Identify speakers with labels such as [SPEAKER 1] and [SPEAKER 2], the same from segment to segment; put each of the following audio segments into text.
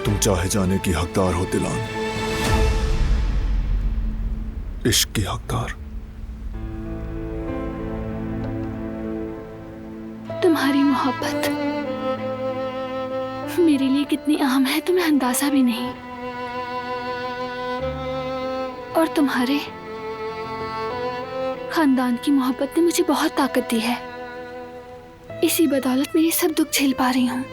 [SPEAKER 1] तुम चाहे जाने की हकदार हो दिलान, इश्क की हकदार।
[SPEAKER 2] तुम्हारी मोहब्बत मेरे लिए कितनी अहम है तुम्हें अंदाजा भी नहीं। और तुम्हारे खानदान की मोहब्बत ने मुझे बहुत ताकत दी है। इसी बदौलत मैं ये सब दुख झेल पा रही हूँ।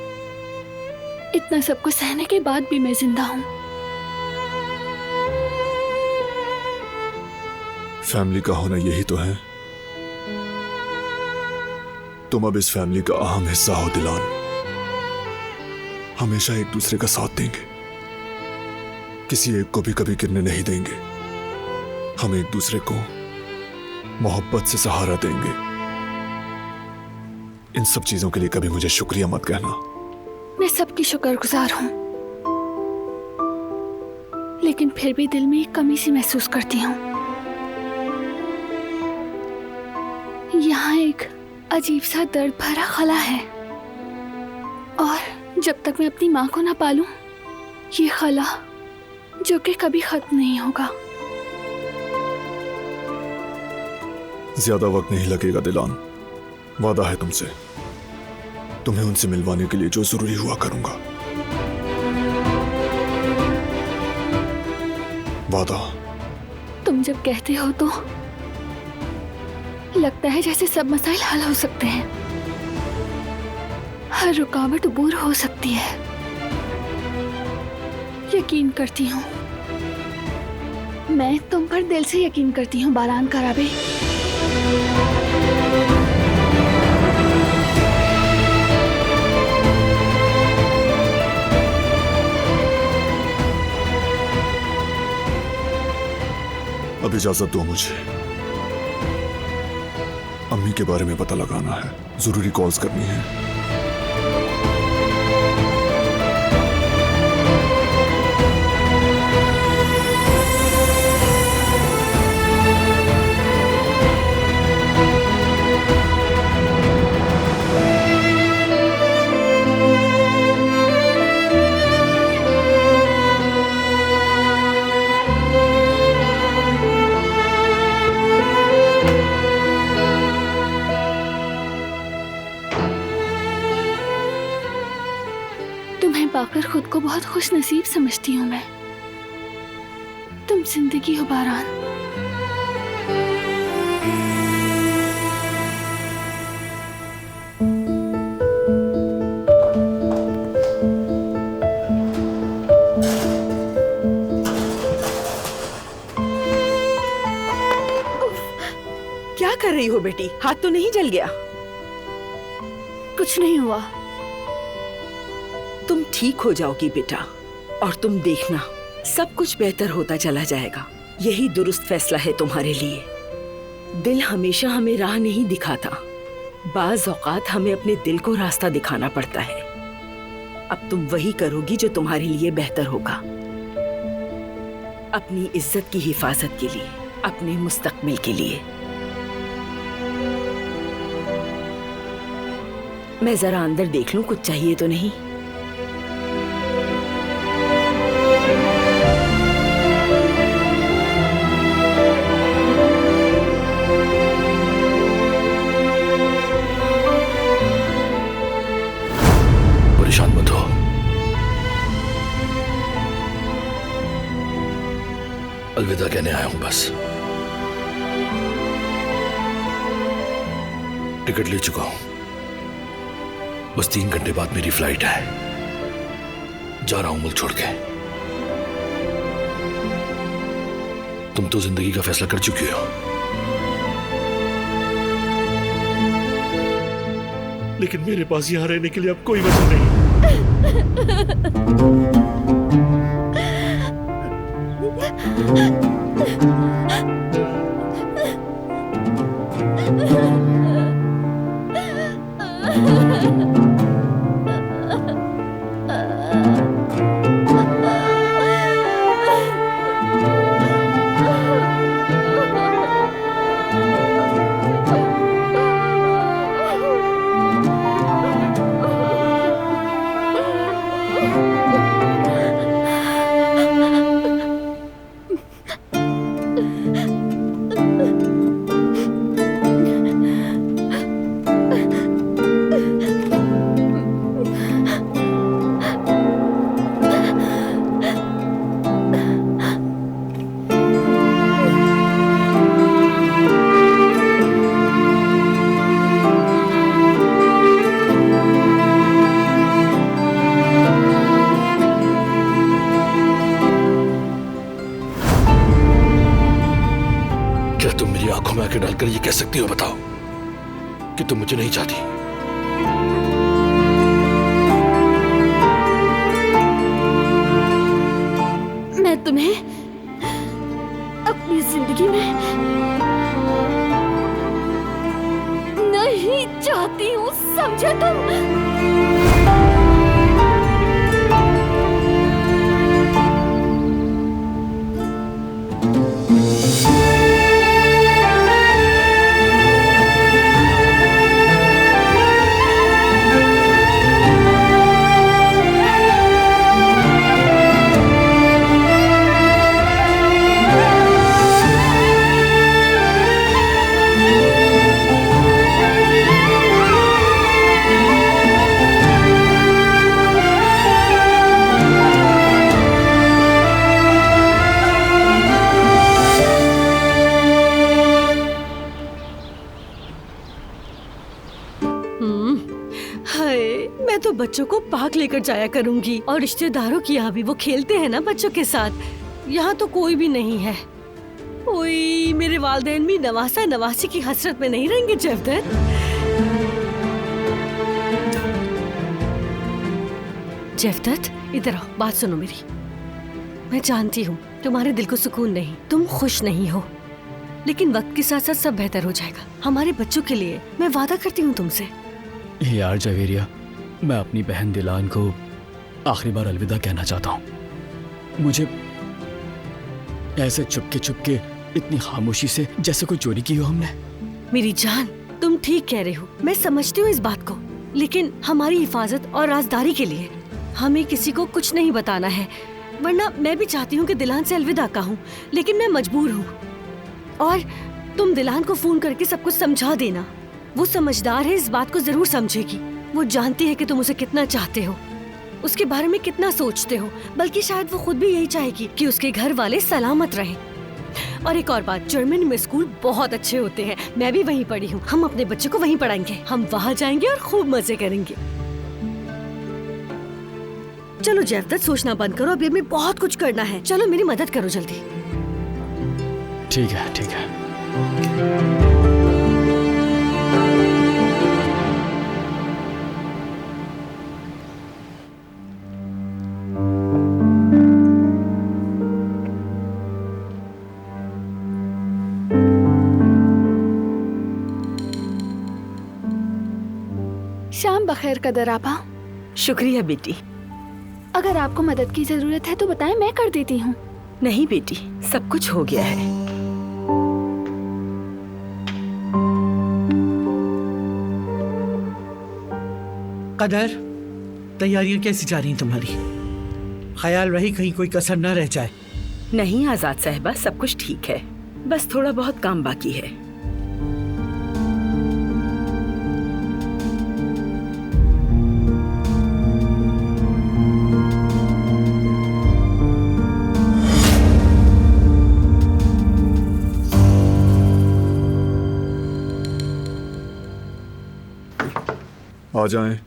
[SPEAKER 2] इतना सब कुछ सहने के बाद भी मैं जिंदा हूँ।
[SPEAKER 1] फैमिली का होना यही तो है। तुम अब इस फैमिली का अहम हिस्सा हो दिलान। हमेशा एक दूसरे का साथ देंगे, किसी एक को भी कभी गिरने नहीं देंगे। हम एक दूसरे को मोहब्बत से सहारा देंगे। इन सब चीजों के लिए कभी मुझे शुक्रिया मत कहना।
[SPEAKER 2] मैं सबकी शुक्रगुजार हूँ, लेकिन फिर भी दिल में एक कमी सी महसूस करती हूँ। यहाँ एक अजीब सा दर्द भरा खला है, और जब तक मैं अपनी माँ को ना पालूं, ये खला जो कि कभी खत्म नहीं होगा।
[SPEAKER 1] ज्यादा वक्त नहीं लगेगा दिलान, वादा है तुमसे। तुम्हें उनसे मिलवाने के लिए जो जरूरी हुआ करूंगा। वादा।
[SPEAKER 2] तुम जब कहते हो तो लगता है जैसे सब मसाइल हल हो सकते हैं, हर रुकावट दूर हो सकती है। यकीन करती हूँ, मैं तुम पर दिल से यकीन करती हूँ बारान कराबे।
[SPEAKER 1] अब इजाजत दो मुझे। अम्मी के बारे में पता लगाना है, जरूरी कॉल्स करनी है।
[SPEAKER 2] पाकर खुद को बहुत खुश नसीब समझती हूँ मैं। तुम जिंदगी हो बारान।
[SPEAKER 3] क्या कर रही हो बेटी? हाथ तो नहीं जल गया?
[SPEAKER 2] कुछ नहीं हुआ।
[SPEAKER 3] तुम ठीक हो जाओगी बेटा, और तुम देखना सब कुछ बेहतर होता चला जाएगा। यही दुरुस्त फैसला है तुम्हारे लिए। दिल हमेशा हमें राह नहीं दिखाता, बाज औकात हमें अपने दिल को रास्ता दिखाना पड़ता है। अब तुम वही करोगी जो तुम्हारे लिए बेहतर होगा, अपनी इज्जत की हिफाजत के लिए, अपने मुस्तकबिल के लिए। मैं जरा अंदर देख लूं, कुछ चाहिए तो नहीं?
[SPEAKER 4] परेशान मत हो। अलविदा कहने आया हूं बस। टिकट ले चुका हूं, बस 3 घंटे बाद मेरी फ्लाइट है। जा रहा हूं मुल्क छोड़ के। तुम तो जिंदगी का फैसला कर चुके हो, लेकिन मेरे पास यहां रहने के लिए अब कोई वजह नहीं। आंखें डालकर ये कह सकती हो, बताओ कि तुम मुझे नहीं चाहती?
[SPEAKER 2] मैं तुम्हें अपनी जिंदगी में नहीं चाहती हूँ, समझे तुम?
[SPEAKER 5] मैं तो बच्चों को पार्क लेकर जाया करूंगी और रिश्तेदारों की यहाँ भी वो खेलते हैं ना बच्चों के साथ। यहाँ तो कोई भी नहीं है। ओए, मेरे वालिदैन भी नवासा नवासी की हसरत में नहीं रहेंगे जवदत। जवदत, इधर आओ, बात सुनो मेरी। मैं जानती हूँ तुम्हारे दिल को सुकून नहीं, तुम खुश नहीं हो, लेकिन वक्त के साथ साथ सब बेहतर हो जाएगा। हमारे बच्चों के लिए मैं वादा करती हूँ तुमसे।
[SPEAKER 6] यार जवेरिया, मैं अपनी बहन दिलान को आखिरी बार अलविदा कहना चाहता हूँ। मुझे ऐसे चुपके चुपके इतनी खामोशी से जैसे कोई चोरी की हो हमने।
[SPEAKER 5] मेरी जान, तुम ठीक कह रहे हो, मैं समझती हूँ इस बात को, लेकिन हमारी हिफाजत और राजदारी के लिए हमें किसी को कुछ नहीं बताना है, वरना मैं भी चाहती हूँ कि दिलान से अलविदा कहूँ, लेकिन मैं मजबूर हूँ। और तुम दिलान को फोन करके सब कुछ समझा देना। वो समझदार है, इस बात को जरूर समझेगी। वो जानती है कि तुम उसे कितना चाहते हो, उसके बारे में कितना सोचते हो, बल्कि शायद वो खुद भी यही चाहेगी कि उसके घर वाले सलामत रहें। और एक और बात, जर्मनी में स्कूल बहुत अच्छे होते हैं, मैं भी वहीं पढ़ी हूँ। हम अपने बच्चे को वहीं पढ़ाएंगे, हम वहाँ जाएंगे और खूब मजे करेंगे। चलो जवदत, सोचना बंद करो, अभी हमें बहुत कुछ करना है। चलो मेरी मदद करो जल्दी।
[SPEAKER 6] ठीक है, ठीक है।
[SPEAKER 2] शाम बखैर कदर आपा।
[SPEAKER 3] शुक्रिया बेटी।
[SPEAKER 2] अगर आपको मदद की जरूरत है तो बताएं, मैं कर देती हूँ।
[SPEAKER 3] नहीं बेटी, सब कुछ हो गया है।
[SPEAKER 7] कदर, तैयारियां कैसी जा रही हैं तुम्हारी? ख्याल रही कहीं कोई कसर न रह जाए।
[SPEAKER 3] नहीं आजाद साहिबा, सब कुछ ठीक है, बस थोड़ा बहुत काम बाकी है।
[SPEAKER 1] आ जाएं।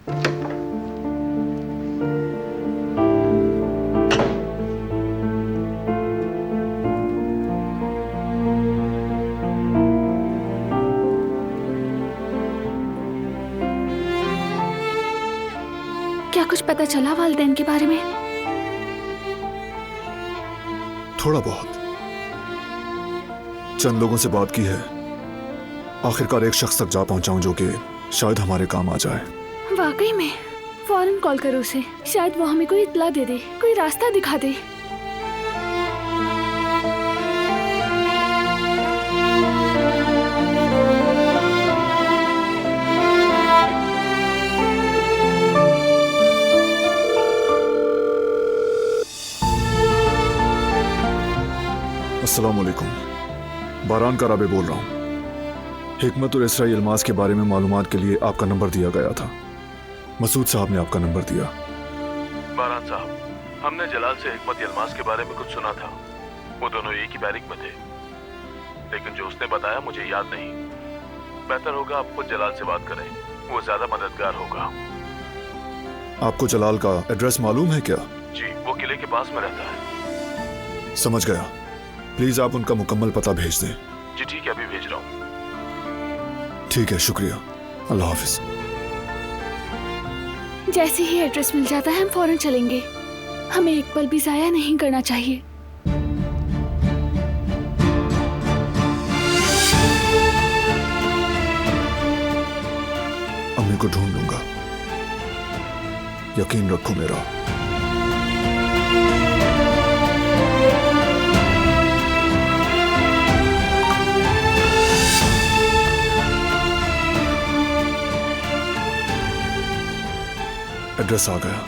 [SPEAKER 2] क्या कुछ पता चला वालिदैन के बारे में?
[SPEAKER 1] थोड़ा बहुत। चंद लोगों से बात की है। आखिरकार एक शख्स तक जा पहुंचा हूं जो कि शायद हमारे काम आ जाए।
[SPEAKER 2] वाकई में? फौरन कॉल करो उसे, शायद वो हमें कोई इत्तला दे दे, कोई रास्ता दिखा दे।
[SPEAKER 1] अस्सलाम वालेकुम, बारान का राबे बोल रहा हूँ। हिकमत और इसराई इल्मास के बारे में मालूमात के लिए आपका नंबर दिया गया था। मसूद साहब ने आपका नंबर दिया।
[SPEAKER 8] बारान साहब, हमने जलाल से हिकमत इल्मास के बारे में कुछ सुना था। वो दोनों एक ही बैरिक में थे, लेकिन जो उसने बताया मुझे याद नहीं। बेहतर होगा आप खुद जलाल से बात करें, वो ज्यादा मददगार होगा।
[SPEAKER 1] आपको जलाल का एड्रेस मालूम है क्या?
[SPEAKER 8] जी, वो किले के पास में रहता है।
[SPEAKER 1] समझ गया। प्लीज आप उनका मुकम्मल पता भेज दें।
[SPEAKER 8] जी ठीक है, अभी भेज रहा हूँ।
[SPEAKER 1] ठीक है, शुक्रिया। अल्लाह हाफिज।
[SPEAKER 2] जैसे ही एड्रेस मिल जाता है हम फौरन चलेंगे। हमें एक पल भी जाया नहीं करना चाहिए।
[SPEAKER 1] अम्मी को ढूंढ लूंगा, यकीन रखो मेरा। एड्रेस आ गया।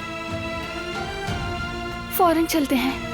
[SPEAKER 2] फौरन चलते हैं।